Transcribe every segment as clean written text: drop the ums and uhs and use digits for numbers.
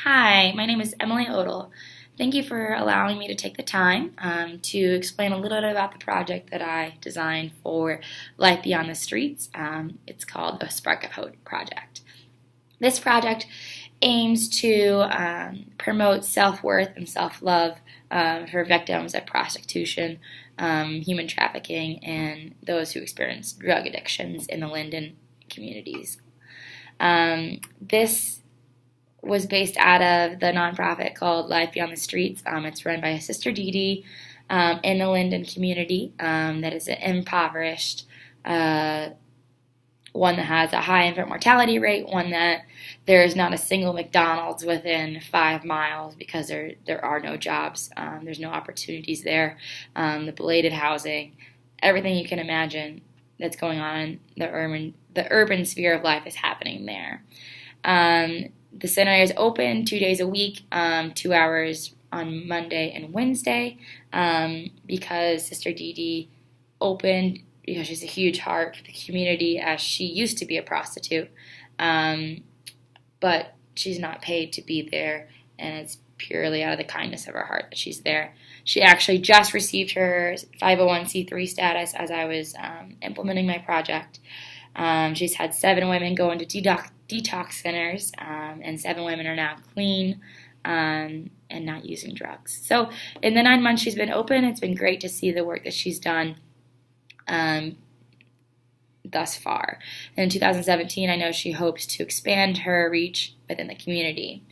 Hi, my name is Emily Odell. Thank you for allowing me to take the time to explain a little bit about the project that I designed for Life Beyond the Streets. It's called the Spark of Hope Project. This project aims to promote self-worth and self-love for victims of prostitution, human trafficking, and those who experience drug addictions in the Linden communities. This was based out of the nonprofit called Life Beyond the Streets. It's run by Sister Dee Dee in the Linden community that is an impoverished, one that has a high infant mortality rate, one that there is not a single McDonald's within 5 miles because there are no jobs. There's no opportunities there. The belated housing, everything you can imagine that's going on in the urban sphere of life is happening there. The center is open 2 days a week, 2 hours on Monday and Wednesday, because Sister Dee Dee opened because she's a huge heart for the community, as she used to be a prostitute, but she's not paid to be there, and it's purely out of the kindness of her heart that she's there. She actually just received her 501c3 status as I was implementing my project. She's had 7 women go into detox centers, and 7 women are now clean and not using drugs. So in the 9 months she's been open, it's been great to see the work that she's done thus far. In 2017, I know she hopes to expand her reach within the community.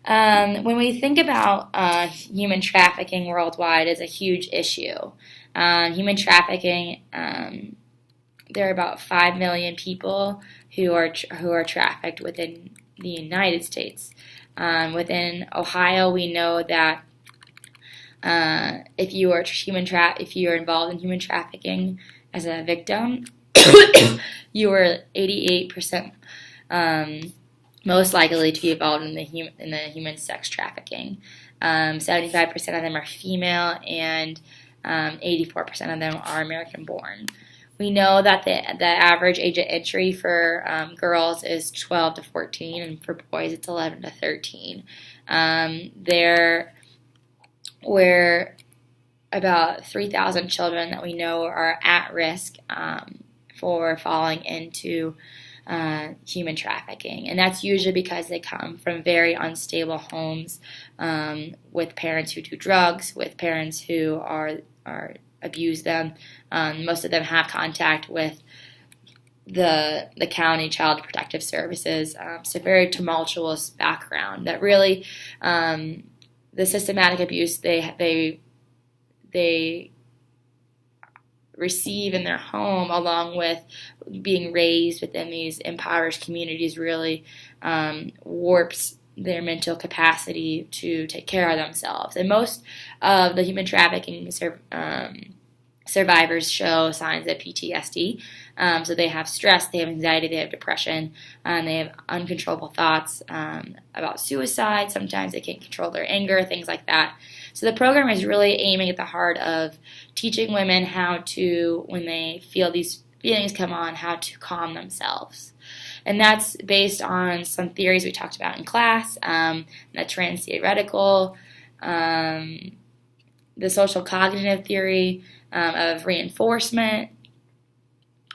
When we think about human trafficking worldwide, it's a huge issue. Human trafficking, there are about 5 million people who are trafficked within the United States. Within Ohio, we know that if you are involved in human trafficking as a victim, you are 88% most likely to be involved in the human sex trafficking. 75% of them are female, and 84% of them are American-born. We know that the average age of entry for girls is 12 to 14, and for boys it's 11 to 13. There were about 3,000 children that we know are at risk for falling into human trafficking, and that's usually because they come from very unstable homes with parents who do drugs, with parents who are abuse them. Most of them have contact with the county child protective services. So very tumultuous background that really the systematic abuse they receive in their home, along with being raised within these impoverished communities, really warps their mental capacity to take care of themselves. And most of the human trafficking survivors show signs of PTSD. So they have stress, they have anxiety, they have depression, they have uncontrollable thoughts about suicide. Sometimes they can't control their anger, things like that. So the program is really aiming at the heart of teaching women how to, when they feel these feelings come on, how to calm themselves. And that's based on some theories we talked about in class, the trans-theoretical, the social cognitive theory of reinforcement,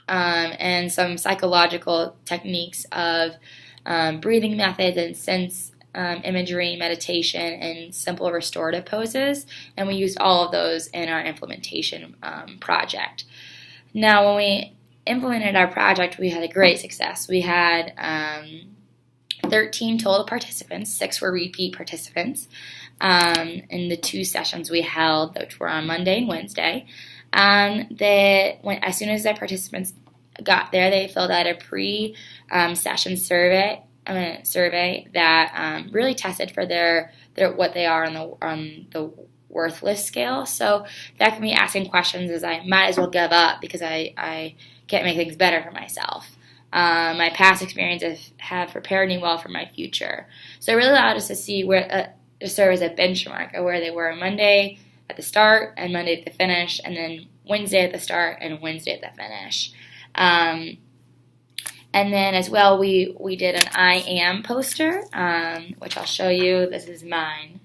and some psychological techniques of breathing methods and sense imagery, meditation, and simple restorative poses. And we used all of those in our implementation project. Now, when we implemented our project, we had a great success. We had 13 total participants. 6 were repeat participants in the 2 sessions we held, which were on Monday and Wednesday. As soon as the participants got there, they filled out a pre-session survey that really tested for their what they are on the worthless scale. So that can be asking questions as I might as well give up because I can't make things better for myself. My past experiences have prepared me well for my future. So it really allowed us to see where to serve as a benchmark of where they were Monday at the start and Monday at the finish, and then Wednesday at the start and Wednesday at the finish. And then as well, we did an I am poster, which I'll show you. This is mine,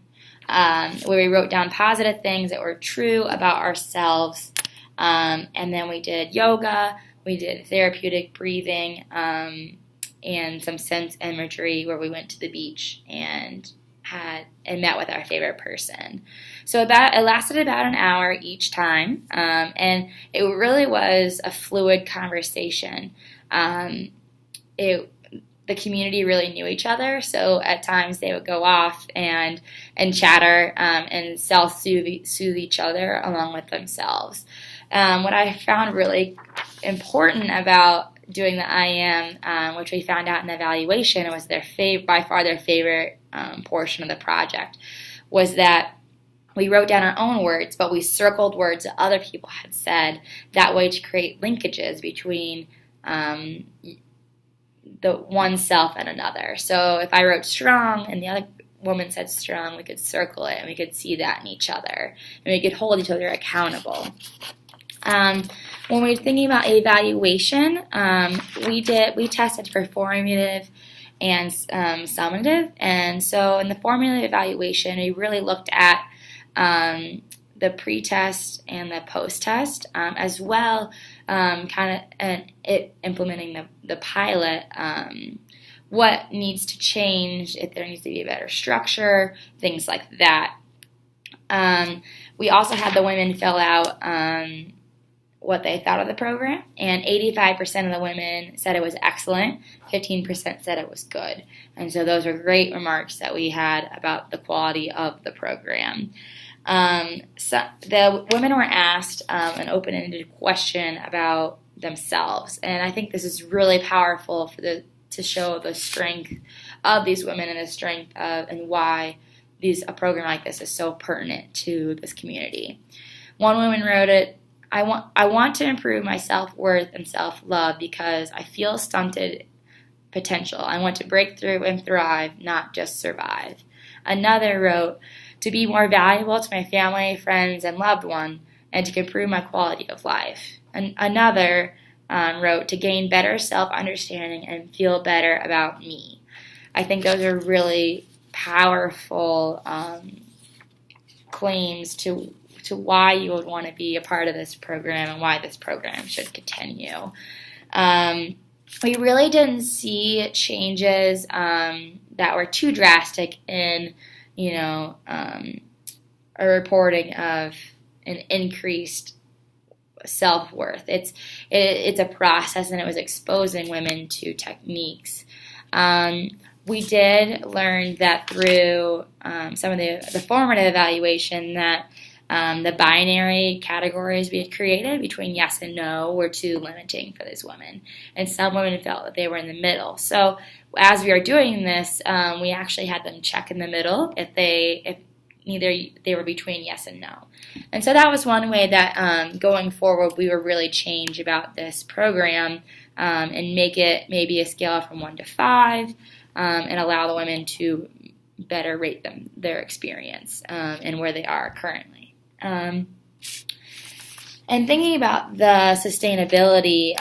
where we wrote down positive things that were true about ourselves. And then we did yoga, we did therapeutic breathing, and some sense imagery where we went to the beach and met with our favorite person. So it lasted about an hour each time, and it really was a fluid conversation. The community really knew each other, so at times they would go off and chatter and self-soothe each other along with themselves. What I found really important about doing the I am, which we found out in the evaluation, was by far their favorite portion of the project, was that we wrote down our own words, but we circled words that other people had said, that way to create linkages between the one self and another. So if I wrote strong and the other woman said strong, we could circle it and we could see that in each other, and we could hold each other accountable. When we were thinking about evaluation, we tested for formative and summative, and so in the formative evaluation, we really looked at the pre-test and the post-test, as well, implementing the pilot, what needs to change, if there needs to be a better structure, things like that. We also had the women fill out what they thought of the program, and 85% of the women said it was excellent, 15% said it was good. And so those are great remarks that we had about the quality of the program. So the women were asked an open-ended question about themselves, and I think this is really powerful to show the strength of these women and the strength of and why a program like this is so pertinent to this community. One woman wrote it, I want to improve my self-worth and self-love because I feel stunted potential. I want to break through and thrive, not just survive. Another wrote, to be more valuable to my family, friends, and loved one, and to improve my quality of life. And another wrote, to gain better self-understanding and feel better about me. I think those are really powerful claims to why you would want to be a part of this program and why this program should continue. We really didn't see changes that were too drastic in, a reporting of an increased self-worth. It's a process, and it was exposing women to techniques. We did learn that through some of the formative evaluation that the binary categories we had created between yes and no were too limiting for these women, and some women felt that they were in the middle. So as we were doing this, we actually had them check in the middle if either they were between yes and no. And so that was one way that going forward we would really change about this program and make it maybe a scale from 1 to 5 and allow the women to better rate their experience and where they are currently. And thinking about the sustainability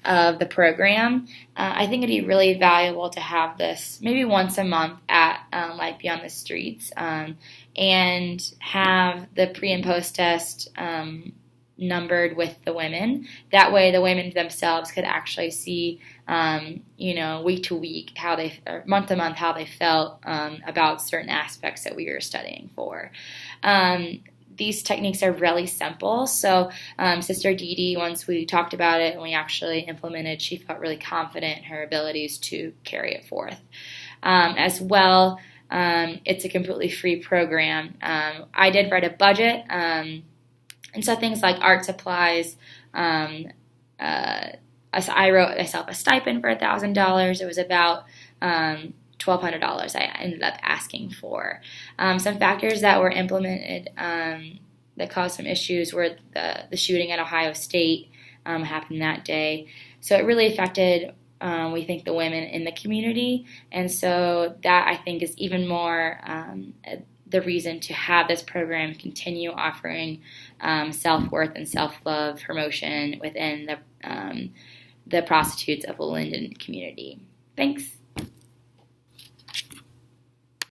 of the program, I think it'd be really valuable to have this maybe once a month at Life Beyond the Streets, and have the pre and post test numbered with the women. That way the women themselves could actually see, week to week or month to month how they felt about certain aspects that we were studying for. These techniques are really simple. So Sister Dee Dee, once we talked about it and we actually implemented, she felt really confident in her abilities to carry it forth. As well, it's a completely free program. I did write a budget, and so things like art supplies, I wrote myself a stipend for $1,000. It was about $1,200 I ended up asking for. Some factors that were implemented that caused some issues were the shooting at Ohio State happened that day. So it really affected, we think, the women in the community. And so that, I think, is even more the reason to have this program continue offering self-worth and self-love promotion within the prostitutes of the Linden community. Thanks.